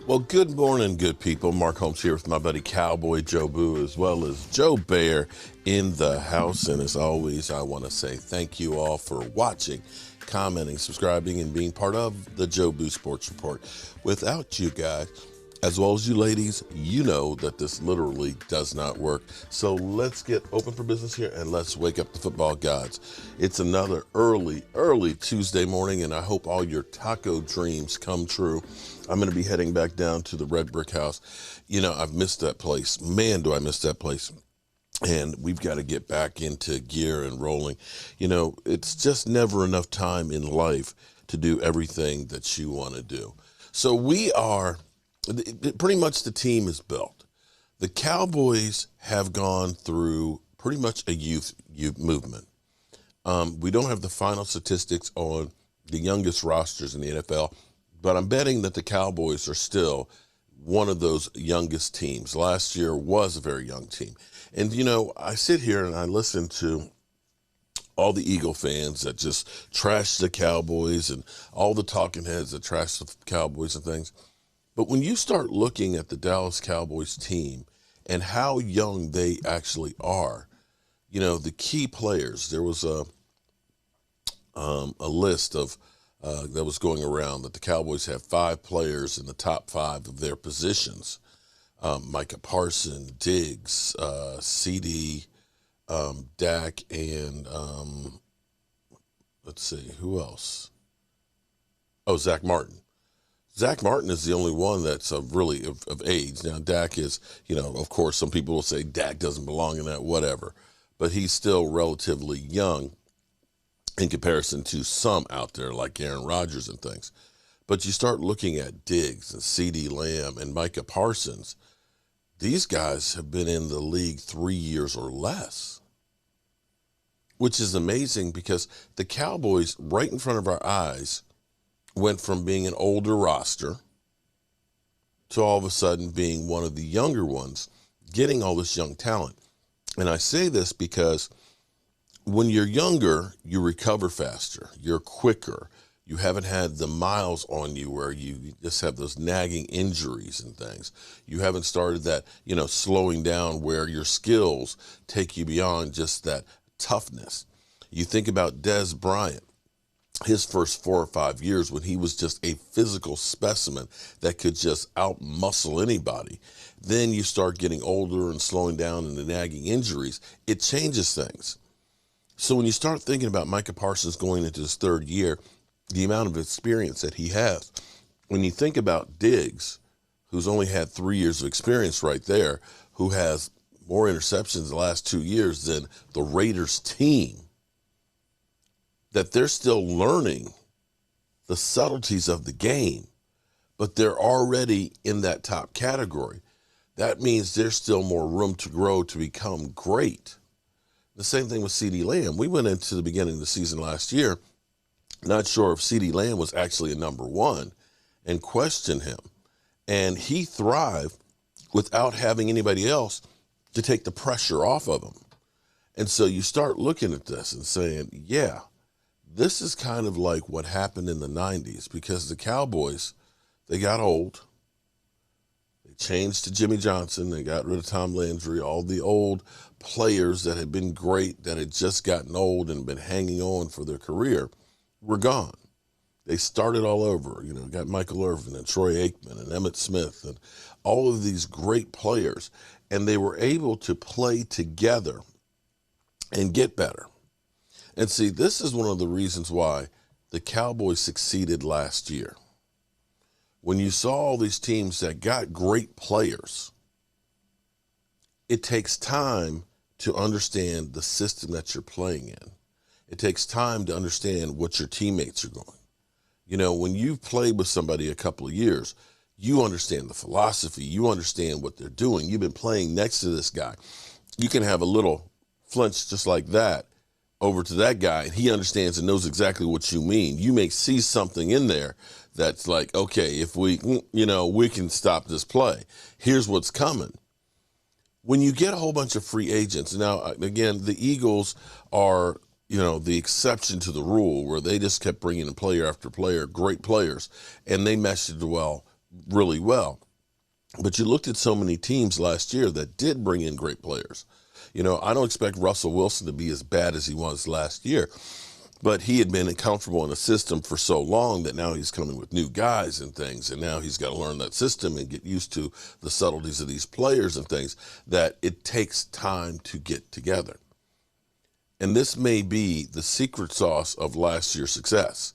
Well, good morning, good people. Mark Holmes here with my buddy Cowboy Joe Boo, as well as Joe Bear in the house. And as always, I want to say thank you all for watching, commenting, subscribing, and being part of the Joe Boo Sports Report. Without you guys, as well as you ladies, you know that this literally does not work. So let's get open for business here and let's wake up the football gods. It's another early Tuesday morning, and I hope all your taco dreams come true. I'm going to be heading back down to the Red Brick House. You know, I've missed that place. Man, do I miss that place. And we've got to get back into gear and rolling. You know, it's just never enough time in life to do everything that you want to do. So pretty much the team is built. The Cowboys have gone through pretty much a youth movement. We don't have the final statistics on the youngest rosters in the NFL, but I'm betting that the Cowboys are still one of those youngest teams. Last year was a very young team. And, you know, I sit here and I listen to all the Eagle fans that just trash the Cowboys and all the talking heads that trash the Cowboys and things. But when you start looking at the Dallas Cowboys team and how young they actually are, you know, the key players, there was a list of that was going around that the Cowboys have 5 players in the top 5 of their positions. Micah Parsons, Diggs, CD, Dak, and let's see, who else? Oh, Zach Martin. Zach Martin is the only one that's really of age. Now, Dak is, you know, of course, some people will say Dak doesn't belong in that, whatever. But he's still relatively young in comparison to some out there like Aaron Rodgers and things. But you start looking at Diggs and CD Lamb and Micah Parsons. These guys have been in the league 3 years or less, which is amazing because the Cowboys, right in front of our eyes, went from being an older roster to all of a sudden being one of the younger ones, getting all this young talent. And I say this because when you're younger, you recover faster, you're quicker, you haven't had the miles on you where you just have those nagging injuries and things. You haven't started that, you know, slowing down where your skills take you beyond just that toughness. You think about Dez Bryant. His first 4 or 5 years when he was just a physical specimen that could just out-muscle anybody. Then you start getting older and slowing down and the nagging injuries. It changes things. So when you start thinking about Micah Parsons going into his 3rd year, the amount of experience that he has, when you think about Diggs, who's only had 3 years of experience right there, who has more interceptions the last 2 years than the Raiders team, that they're still learning the subtleties of the game, but they're already in that top category. That means there's still more room to grow to become great. The same thing with CD Lamb. We went into the beginning of the season last year, not sure if CD Lamb was actually a number 1, and questioned him. And he thrived without having anybody else to take the pressure off of him. And so you start looking at this and saying, yeah, this is kind of like what happened in the 90s because the Cowboys, they got old. They changed to Jimmy Johnson. They got rid of Tom Landry. All the old players that had been great, that had just gotten old and been hanging on for their career, were gone. They started all over. You know, got Michael Irvin and Troy Aikman and Emmitt Smith and all of these great players. And they were able to play together and get better. And see, this is one of the reasons why the Cowboys succeeded last year. When you saw all these teams that got great players, it takes time to understand the system that you're playing in. It takes time to understand what your teammates are going. You know, when you've played with somebody a couple of years, you understand the philosophy. You understand what they're doing. You've been playing next to this guy. You can have a little flinch just like that over to that guy, and he understands and knows exactly what you mean. You may see something in there that's like, okay, if we, you know, we can stop this play. Here's what's coming. When you get a whole bunch of free agents, now, again, the Eagles are, you know, the exception to the rule where they just kept bringing in player after player, great players, and they meshed it well really well. But you looked at so many teams last year that did bring in great players. You know, I don't expect Russell Wilson to be as bad as he was last year, but he had been comfortable in a system for so long that now he's coming with new guys and things, and now he's got to learn that system and get used to the subtleties of these players and things, that it takes time to get together. And this may be the secret sauce of last year's success.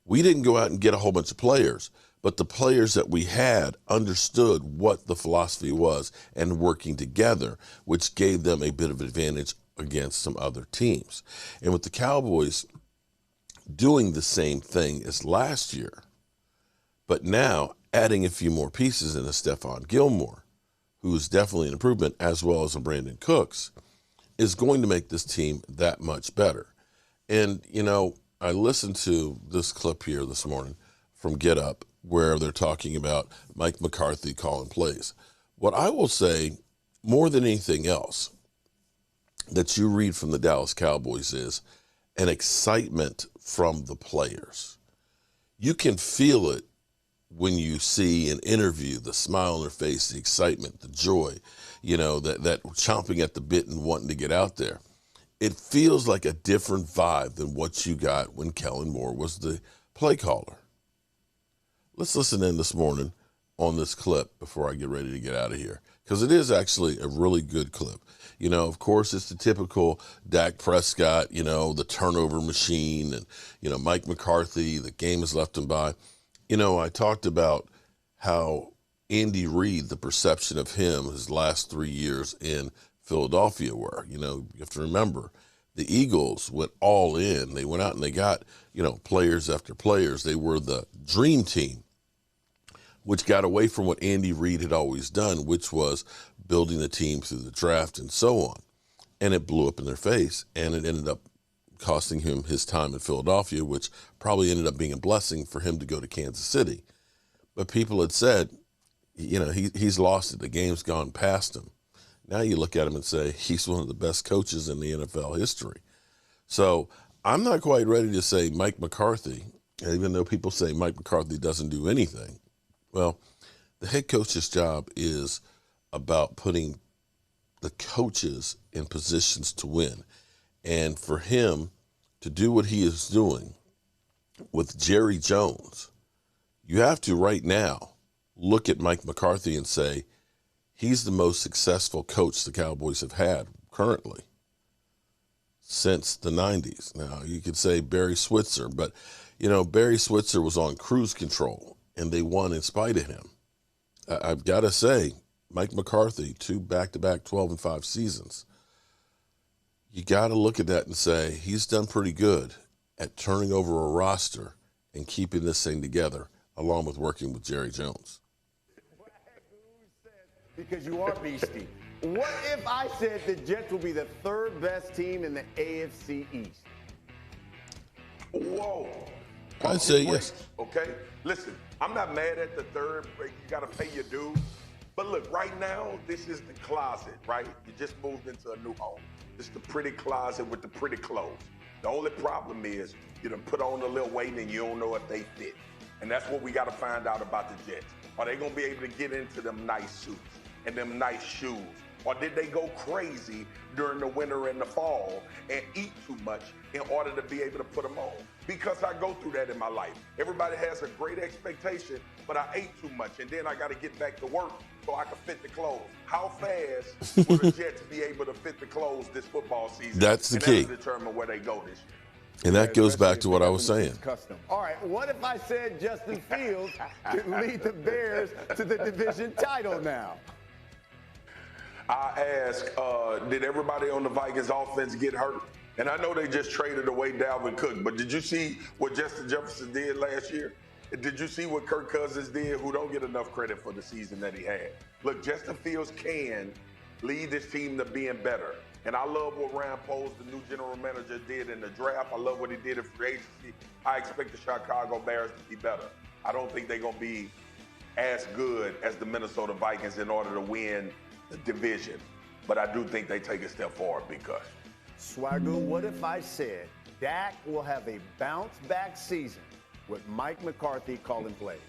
We didn't go out and get a whole bunch of players, but the players that we had understood what the philosophy was and working together, which gave them a bit of advantage against some other teams. And with the Cowboys doing the same thing as last year, but now adding a few more pieces in a Stephon Gilmore, who is definitely an improvement, as well as a Brandon Cooks, is going to make this team that much better. And, you know, I listened to this clip here this morning from Get Up where they're talking about Mike McCarthy calling plays. What I will say, more than anything else, that you read from the Dallas Cowboys is an excitement from the players. You can feel it when you see an interview, the smile on their face, the excitement, the joy, you know, that chomping at the bit and wanting to get out there. It feels like a different vibe than what you got when Kellen Moore was the play caller. Let's listen in this morning on this clip before I get ready to get out of here, because it is actually a really good clip. You know, of course, it's the typical Dak Prescott, you know, the turnover machine, and, you know, Mike McCarthy, the game has left him by. You know, I talked about how Andy Reid, the perception of him his last 3 years in Philadelphia were. You know, you have to remember, the Eagles went all in. They went out and they got, you know, players after players. They were the dream team, which got away from what Andy Reid had always done, which was building the team through the draft and so on. And it blew up in their face, and it ended up costing him his time in Philadelphia, which probably ended up being a blessing for him to go to Kansas City. But people had said, you know, he's lost it. The game's gone past him. Now you look at him and say he's one of the best coaches in the NFL history. So I'm not quite ready to say Mike McCarthy, even though people say Mike McCarthy doesn't do anything. Well, the head coach's job is about putting the coaches in positions to win. And for him to do what he is doing with Jerry Jones, you have to right now look at Mike McCarthy and say he's the most successful coach the Cowboys have had currently since the 90s. Now, you could say Barry Switzer, but, you know, Barry Switzer was on cruise control, and they won in spite of him. I've got to say, Mike McCarthy, 2 back-to-back 12-5 seasons. You got to look at that and say he's done pretty good at turning over a roster and keeping this thing together, along with working with Jerry Jones. Because you are beastie. What if I said the Jets will be the 3rd best team in the AFC East? Whoa. I'd say yes. Okay? Listen, I'm not mad at the 3rd. You got to pay your dues. But look, right now, this is the closet, right? You just moved into a new home. It's the pretty closet with the pretty clothes. The only problem is you done put on a little weight and you don't know if they fit. And that's what we got to find out about the Jets. Are they going to be able to get into them nice suits and them nice shoes? Or did they go crazy during the winter and the fall and eat too much in order to be able to put them on? Because I go through that in my life. Everybody has a great expectation, but I ate too much, and then I got to get back to work so I can fit the clothes. How fast will the Jets be able to fit the clothes this football season? That's the key. That'll determine where they go this year. And that goes back to what I was saying. Custom. All right, what if I said Justin Fields could lead the Bears to the division title now? I asked, did everybody on the Vikings offense get hurt? And I know they just traded away Dalvin Cook, but did you see what Justin Jefferson did last year? Did you see what Kirk Cousins did, who don't get enough credit for the season that he had? Look, Justin Fields can lead this team to being better. And I love what Ryan Poles, the new general manager, did in the draft. I love what he did in free agency. I expect the Chicago Bears to be better. I don't think they're going to be as good as the Minnesota Vikings in order to win the division. But I do think they take a step forward because. Swagger, what if I said Dak will have a bounce-back season with Mike McCarthy calling plays?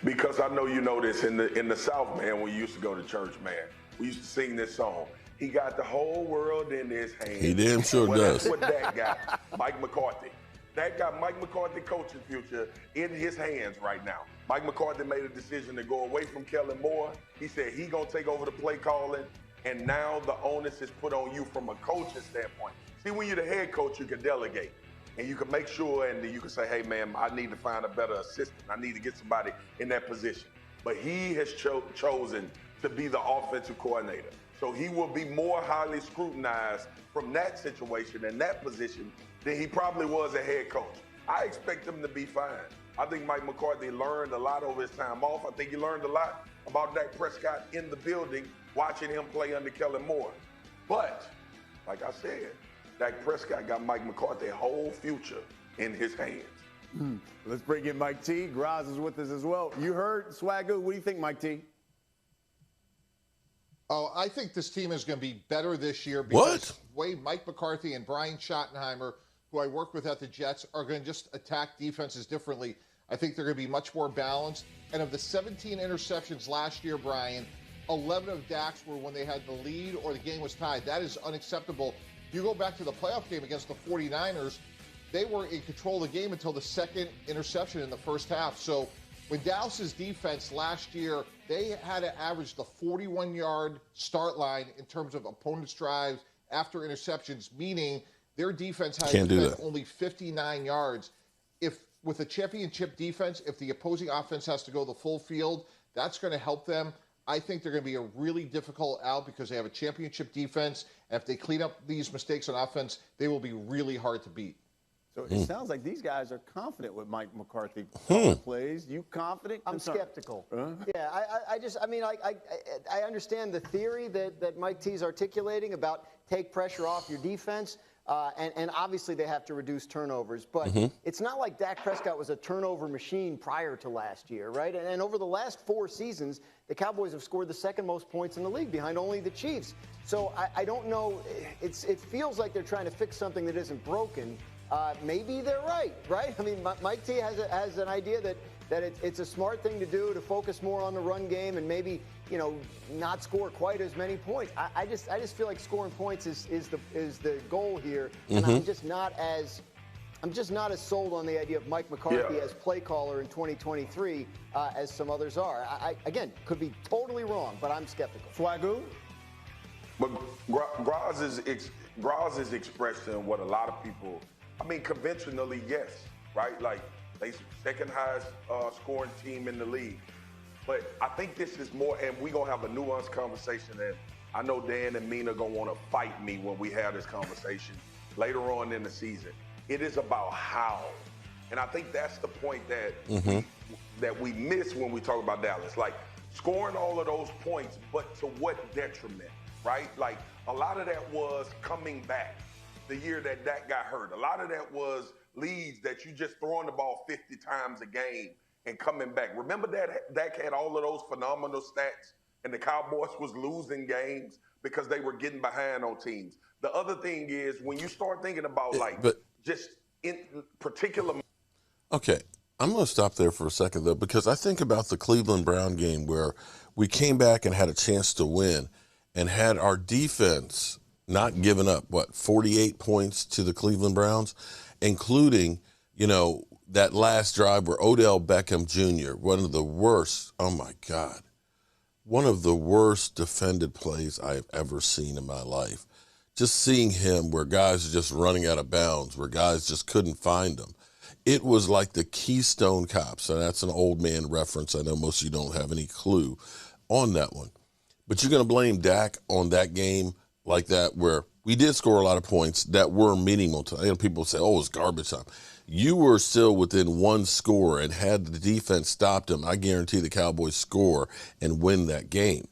Because I know you know this in the South, man. When you used to go to church, man, we used to sing this song. He got the whole world in his hands. He damn sure does. That's what Dak got, Mike McCarthy. Dak got Mike McCarthy coaching future in his hands right now. Mike McCarthy made a decision to go away from Kellen Moore. He said he gonna take over the play calling, and now the onus is put on you from a coaching standpoint. See, when you're the head coach, you can delegate. And you can make sure, and you can say, hey, man, I need to find a better assistant. I need to get somebody in that position. But he has chosen to be the offensive coordinator. So he will be more highly scrutinized from that situation and that position than he probably was a head coach. I expect him to be fine. I think Mike McCarthy learned a lot over his time off. I think he learned a lot about Dak Prescott in the building, watching him play under Kellen Moore. But, like I said, Dak Prescott got Mike McCarthy's whole future in his hands. Let's bring in Mike T. Graz is with us as well. You heard Swagoo. What do you think, Mike T? Oh, I think this team is going to be better this year because the way Mike McCarthy and Brian Schottenheimer, who I work with at the Jets, are going to just attack defenses differently. I think they're going to be much more balanced. And of the 17 interceptions last year, Brian, 11 of Dak's were when they had the lead or the game was tied. That is unacceptable. You go back to the playoff game against the 49ers, they were in control of the game until the second interception in the first half. So when Dallas's defense last year, they had to average the 41-yard start line in terms of opponent's drives after interceptions, meaning their defense had to defend only 59 yards. If with a championship defense, if the opposing offense has to go the full field, that's going to help them. I think they're going to be a really difficult out because they have a championship defense. And if they clean up these mistakes on offense, they will be really hard to beat. So it sounds like these guys are confident with Mike McCarthy calling plays. You confident? I'm skeptical. Yeah, I understand the theory that Mike T's articulating about take pressure off your defense. And obviously they have to reduce turnovers. But it's not like Dak Prescott was a turnover machine prior to last year, right? And over the last 4 seasons, the Cowboys have scored the second most points in the league behind only the Chiefs. So I don't know. It feels like they're trying to fix something that isn't broken. Maybe they're right? I mean, Mike T has an idea that it's a smart thing to do to focus more on the run game and maybe, not score quite as many points. I just feel like scoring points is the goal here, and I'm just not as sold on the idea of Mike McCarthy as play caller in 2023 as some others are. I again could be totally wrong, but I'm skeptical. Swagoo? But Graz is expressing what a lot of people, I mean, conventionally, yes, right? Like, they second highest scoring team in the league. But I think this is more, and we're going to have a nuanced conversation, and I know Dan and Mina going to want to fight me when we have this conversation later on in the season. It is about how. And I think that's the point that we miss when we talk about Dallas. Like, scoring all of those points, but to what detriment, right? Like, a lot of that was coming back the year that Dak got hurt. A lot of that was leads that you just throwing the ball 50 times a game and coming back. Remember that Dak had all of those phenomenal stats and the Cowboys was losing games because they were getting behind on teams. The other thing is when you start thinking about just in particular. Okay, I'm going to stop there for a second, though, because I think about the Cleveland Brown game where we came back and had a chance to win and had our defense not given up, 48 points to the Cleveland Browns, including, that last drive where Odell Beckham Jr., one of the worst, oh my God, one of the worst defended plays I've ever seen in my life. Just seeing him where guys are just running out of bounds, where guys just couldn't find them. It was like the Keystone Cops, and that's an old man reference. I know most of you don't have any clue on that one. But you're going to blame Dak on that game like that where we did score a lot of points that were meaningful to people say, oh, it's garbage time. You were still within one score, and had the defense stopped them, I guarantee the Cowboys score and win that game.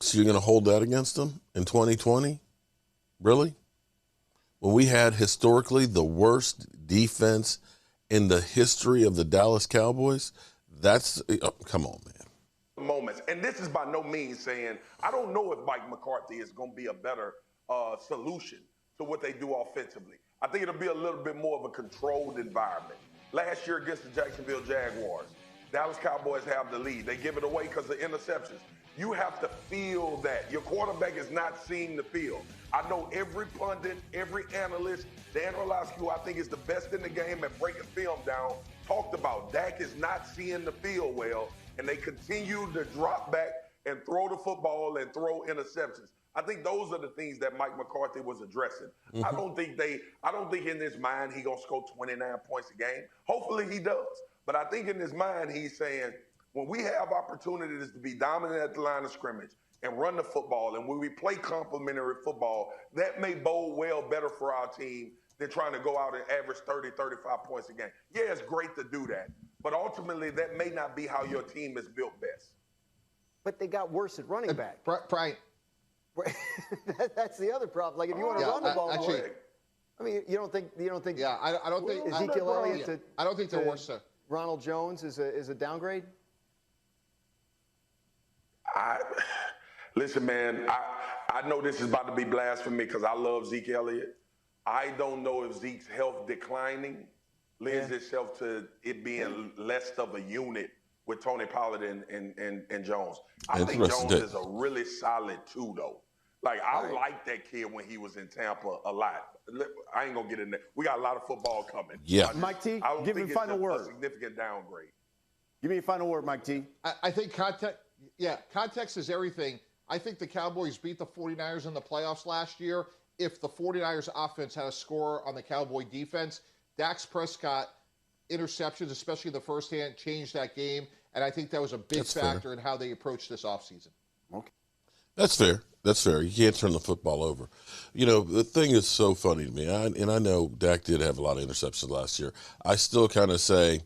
So you're going to hold that against them in 2020? Really? When we had historically the worst defense in the history of the Dallas Cowboys? Come on, man. Moments. And this is by no means saying, I don't know if Mike McCarthy is going to be a better solution to what they do offensively. I think it'll be a little bit more of a controlled environment. Last year against the Jacksonville Jaguars, Dallas Cowboys have the lead. They give it away because of interceptions. You have to feel that. Your quarterback is not seeing the field. I know every pundit, every analyst, Dan Orlovsky, who I think is the best in the game at breaking film down, talked about Dak is not seeing the field well, and they continue to drop back and throw the football and throw interceptions. I think those are the things that Mike McCarthy was addressing. Mm-hmm. I don't think in his mind he gonna score 29 points a game. Hopefully he does. But I think in his mind he's saying, when we have opportunities to be dominant at the line of scrimmage and run the football, and when we play complementary football, that may bode well better for our team than trying to go out and average 30, 35 points a game. Yeah, it's great to do that, but ultimately that may not be how your team is built best. But they got worse at running back. Brian. That's the other problem. Like, if you want to run the ball, actually, I mean, you don't think? Yeah, I don't think Ezekiel Elliott. I don't think they're worse. Ronald Jones is a downgrade. Listen, man. I know this is about to be blasphemy because I love Zeke Elliott. I don't know if Zeke's health declining lends itself to it being less of a unit with Tony Pollard and Jones. I think Jones is a really solid 2, though. Like, I like that kid when he was in Tampa a lot. I ain't going to get in there. We got a lot of football coming. Yeah. Mike T, give me a final word. A significant downgrade. Give me a final word, Mike T. I think context is everything. I think the Cowboys beat the 49ers in the playoffs last year. If the 49ers offense had a score on the Cowboy defense, Dak Prescott interceptions, especially in the first hand, changed that game. And I think that was a big factor in how they approached this offseason. Okay. That's fair. That's fair. You can't turn the football over. You know, the thing is so funny to me, and I know Dak did have a lot of interceptions last year. I still kind of say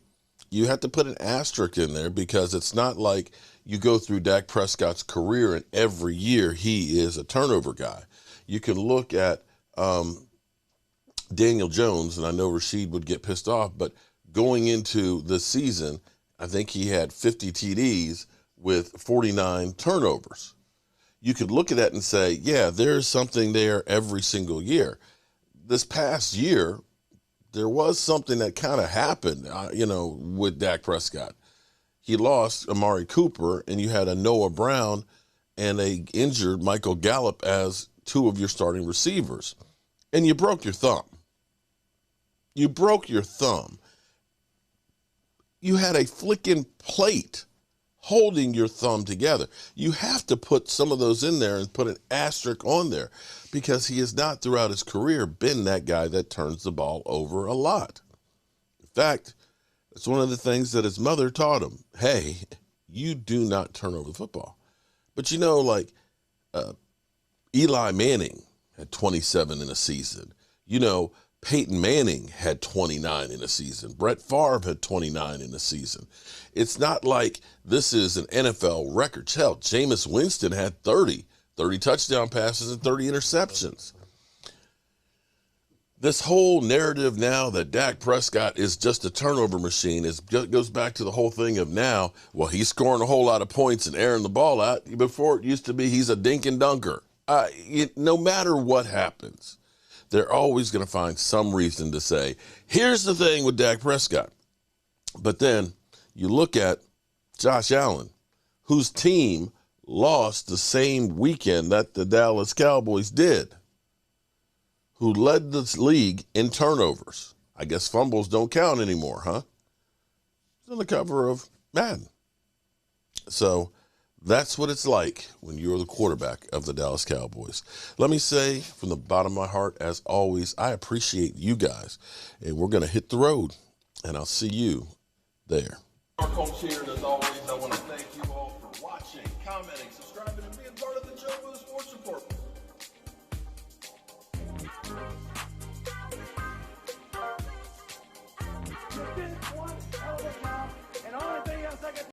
you have to put an asterisk in there because it's not like you go through Dak Prescott's career and every year he is a turnover guy. You can look at Daniel Jones, and I know Rashid would get pissed off, but going into the season, I think he had 50 TDs with 49 turnovers. You could look at that and say, yeah, there's something there every single year. This past year, there was something that kind of happened, with Dak Prescott. He lost Amari Cooper, and you had a Noah Brown and a injured Michael Gallup as 2 of your starting receivers. And you broke your thumb. You broke your thumb. You had a flicking plate holding your thumb together. You have to put some of those in there and put an asterisk on there because he has not throughout his career been that guy that turns the ball over a lot. In fact, it's one of the things that his mother taught him. Hey, you do not turn over the football. But Eli Manning had 27 in a season. Peyton Manning had 29 in a season. Brett Favre had 29 in a season. It's not like this is an NFL record. Hell, Jameis Winston had 30 touchdown passes and 30 interceptions. This whole narrative now that Dak Prescott is just a turnover machine goes back to the whole thing of now, well, he's scoring a whole lot of points and airing the ball out. Before it used to be he's a dink and dunker. No matter what happens, they're always going to find some reason to say, here's the thing with Dak Prescott. But then you look at Josh Allen, whose team lost the same weekend that the Dallas Cowboys did, who led this league in turnovers. I guess fumbles don't count anymore, huh? It's on the cover of Madden. So that's what it's like when you're the quarterback of the Dallas Cowboys. Let me say from the bottom of my heart, as always, I appreciate you guys. And we're going to hit the road, and I'll see you there. Our coach here, and as always, I want to thank you all for watching, commenting, subscribing, and being part of the Joe Sports Report.